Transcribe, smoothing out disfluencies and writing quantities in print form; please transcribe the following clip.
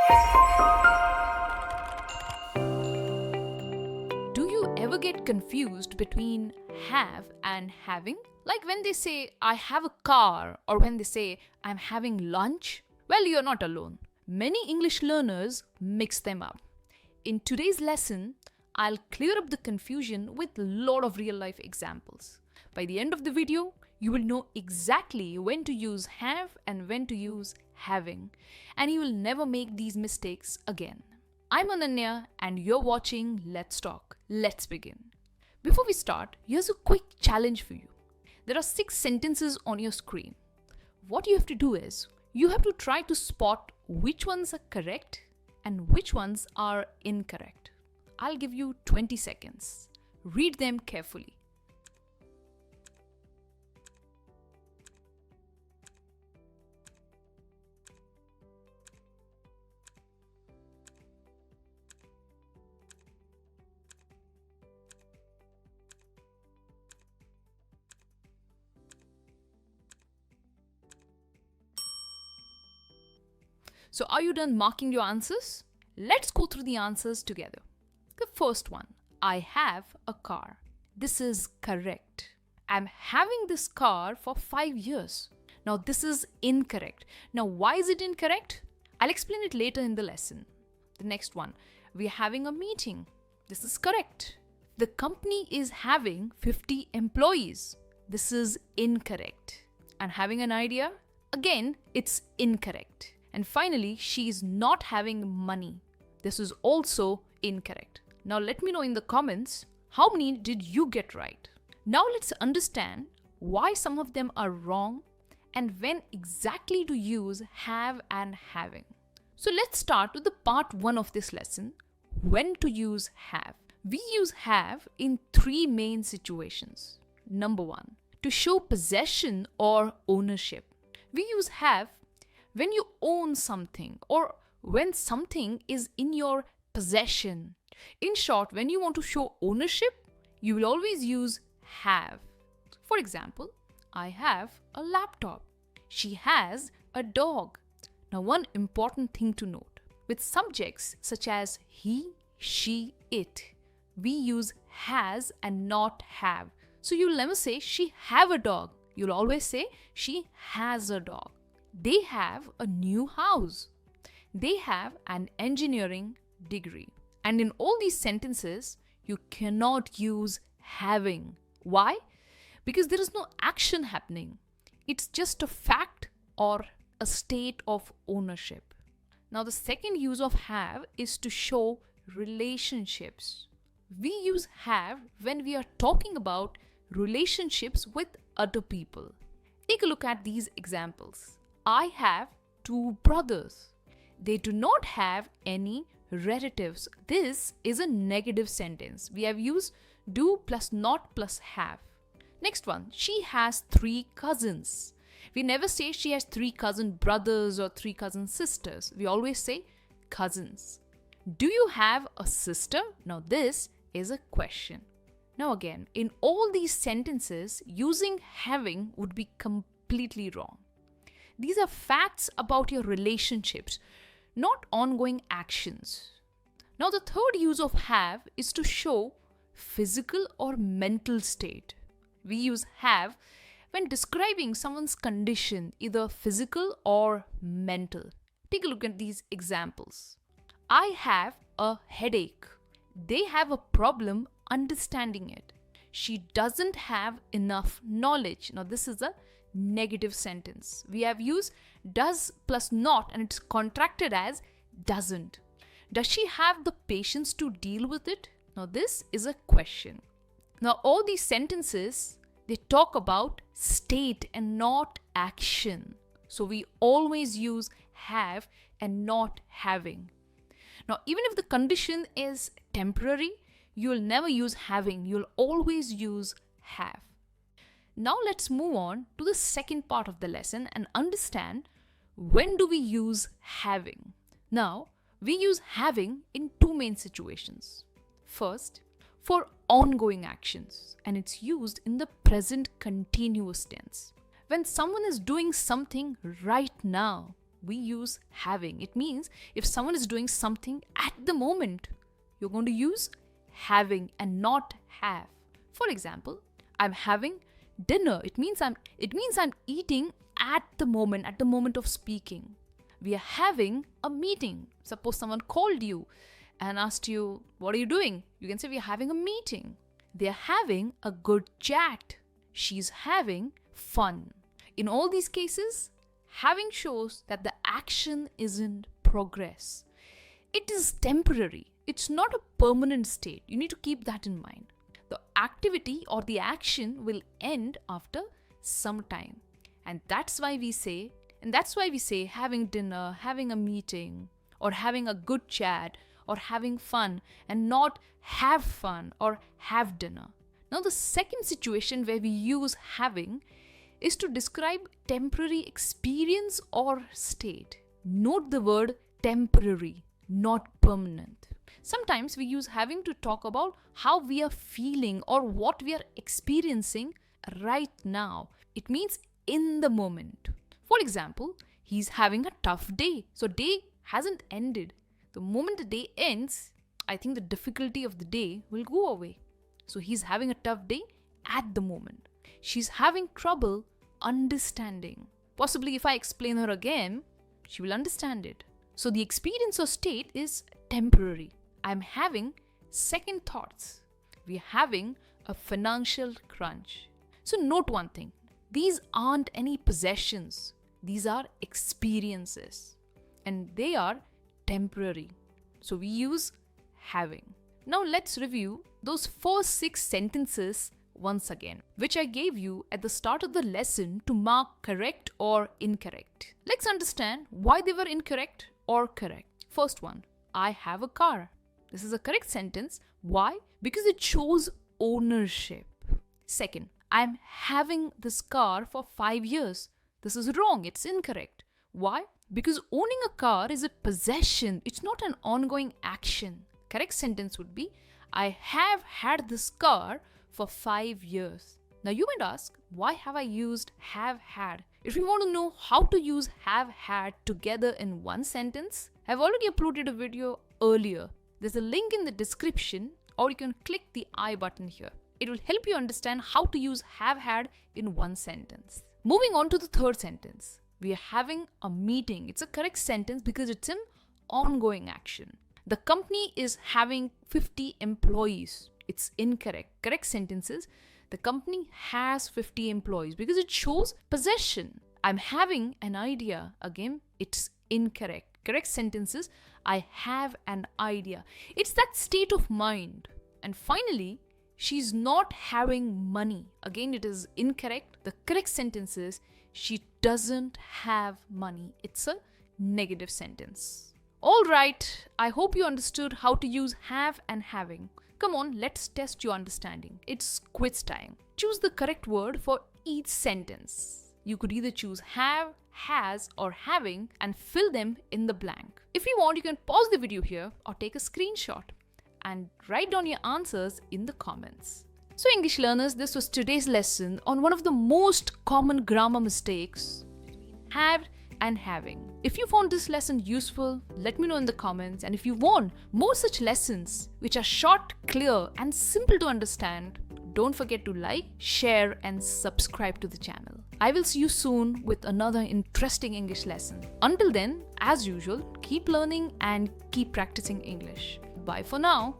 Do you ever get confused between have and having? Like when they say, I have a car, or when they say, I'm having lunch? Well, you're not alone. Many English learners mix them up. In today's lesson, I'll clear up the confusion with a lot of real life examples. By the end of the video, you will know exactly when to use have and when to use having, and you will never make these mistakes again. I'm Ananya and you're watching Let's Talk. Let's begin. Before we start, here's a quick challenge for you. There are 6 sentences on your screen. What you have to do is, you have to try to spot which ones are correct and which ones are incorrect. I'll give you 20 seconds. Read them carefully. So are you done marking your answers? Let's go through the answers together. The first one, I have a car. This is correct. I'm having this car for 5 years. Now this is incorrect. Now why is it incorrect? I'll explain it later in the lesson. The next one, we're having a meeting. This is correct. The company is having 50 employees. This is incorrect. And having an idea? Again, it's incorrect. And finally, she is not having money. This is also incorrect. Now let me know in the comments, how many did you get right? Now let's understand why some of them are wrong and when exactly to use have and having. So let's start with the part 1 of this lesson, when to use have. We use have in 3 main situations. Number 1, to show possession or ownership. We use have when you own something or when something is in your possession. In short, when you want to show ownership, you will always use have. For example, I have a laptop. She has a dog. Now, one important thing to note. With subjects such as he, she, it, we use has and not have. So you'll never say she have a dog. You'll always say she has a dog. They have a new house. They have an engineering degree. And in all these sentences, you cannot use having. Why? Because there is no action happening. It's just a fact or a state of ownership. Now, the second use of have is to show relationships. We use have when we are talking about relationships with other people. Take a look at these examples. I have 2 brothers. They do not have any relatives. This is a negative sentence. We have used do plus not plus have. Next one, she has 3 cousins. We never say she has 3 cousin brothers or 3 cousin sisters. We always say cousins. Do you have a sister? Now this is a question. Now again, in all these sentences, using having would be completely wrong. These are facts about your relationships, not ongoing actions. Now, the third use of have is to show physical or mental state. We use have when describing someone's condition, either physical or mental. Take a look at these examples. I have a headache. They have a problem understanding it. She doesn't have enough knowledge. Now, this is a negative sentence. We have used does plus not and it's contracted as doesn't. Does she have the patience to deal with it? Now this is a question. Now all these sentences, they talk about state and not action. So we always use have and not having. Now even if the condition is temporary, you'll never use having. You'll always use have. Now let's move on to the second part of the lesson and understand when do we use having. Now, we use having in 2 main situations. First, for ongoing actions, and it's used in the present continuous tense. When someone is doing something right now, we use having. It means if someone is doing something at the moment, you're going to use having and not have. For example, I'm having dinner. It means I'm eating at the moment of speaking. We are having a meeting. Suppose someone called you and asked you, what are you doing? You can say we are having a meeting. They are having a good chat. She's having fun. In all these cases, having shows that the action is in progress. It is temporary. It's not a permanent state. You need to keep that in mind. The activity or the action will end after some time. And that's why we say having dinner, having a meeting, or having a good chat, or having fun, and not have fun or have dinner. Now, the second situation where we use having is to describe temporary experience or state. Note the word temporary, not permanent. Sometimes we use having to talk about how we are feeling or what we are experiencing right now. It means in the moment. For example, he's having a tough day. So day hasn't ended. The moment the day ends, I think the difficulty of the day will go away. So he's having a tough day at the moment. She's having trouble understanding. Possibly if I explain her again, she will understand it. So the experience or state is temporary. I'm having second thoughts. We're having a financial crunch. So note one thing. These aren't any possessions. These are experiences. And they are temporary. So we use having. Now let's review those first 6 sentences once again, which I gave you at the start of the lesson to mark correct or incorrect. Let's understand why they were incorrect or correct. First one, I have a car. This is a correct sentence. Why? Because it shows ownership. Second, I'm having this car for 5 years. This is wrong. It's incorrect. Why? Because owning a car is a possession. It's not an ongoing action. Correct sentence would be, I have had this car for 5 years. Now you might ask, why have I used have had? If you want to know how to use have had together in one sentence, I've already uploaded a video earlier. There's a link in the description, or you can click the I button here. It will help you understand how to use have had in one sentence. Moving on to the third sentence. We are having a meeting. It's a correct sentence because it's an ongoing action. The company is having 50 employees. It's incorrect. Correct sentence is the company has 50 employees because it shows possession. I'm having an idea. Again, it's incorrect. Correct sentence is I have an idea. It's that state of mind. And finally, she's not having money. Again, it is incorrect. The correct sentence is she doesn't have money. It's a negative sentence. Alright, I hope you understood how to use have and having. Come on, let's test your understanding. It's quiz time. Choose the correct word for each sentence. You could either choose have, has, or having and fill them in the blank. If you want, you can pause the video here or take a screenshot and write down your answers in the comments. So English learners, this was today's lesson on one of the most common grammar mistakes between have and having. If you found this lesson useful, let me know in the comments. And if you want more such lessons which are short, clear and simple to understand, don't forget to like, share and subscribe to the channel. I will see you soon with another interesting English lesson. Until then, as usual, keep learning and keep practicing English. Bye for now.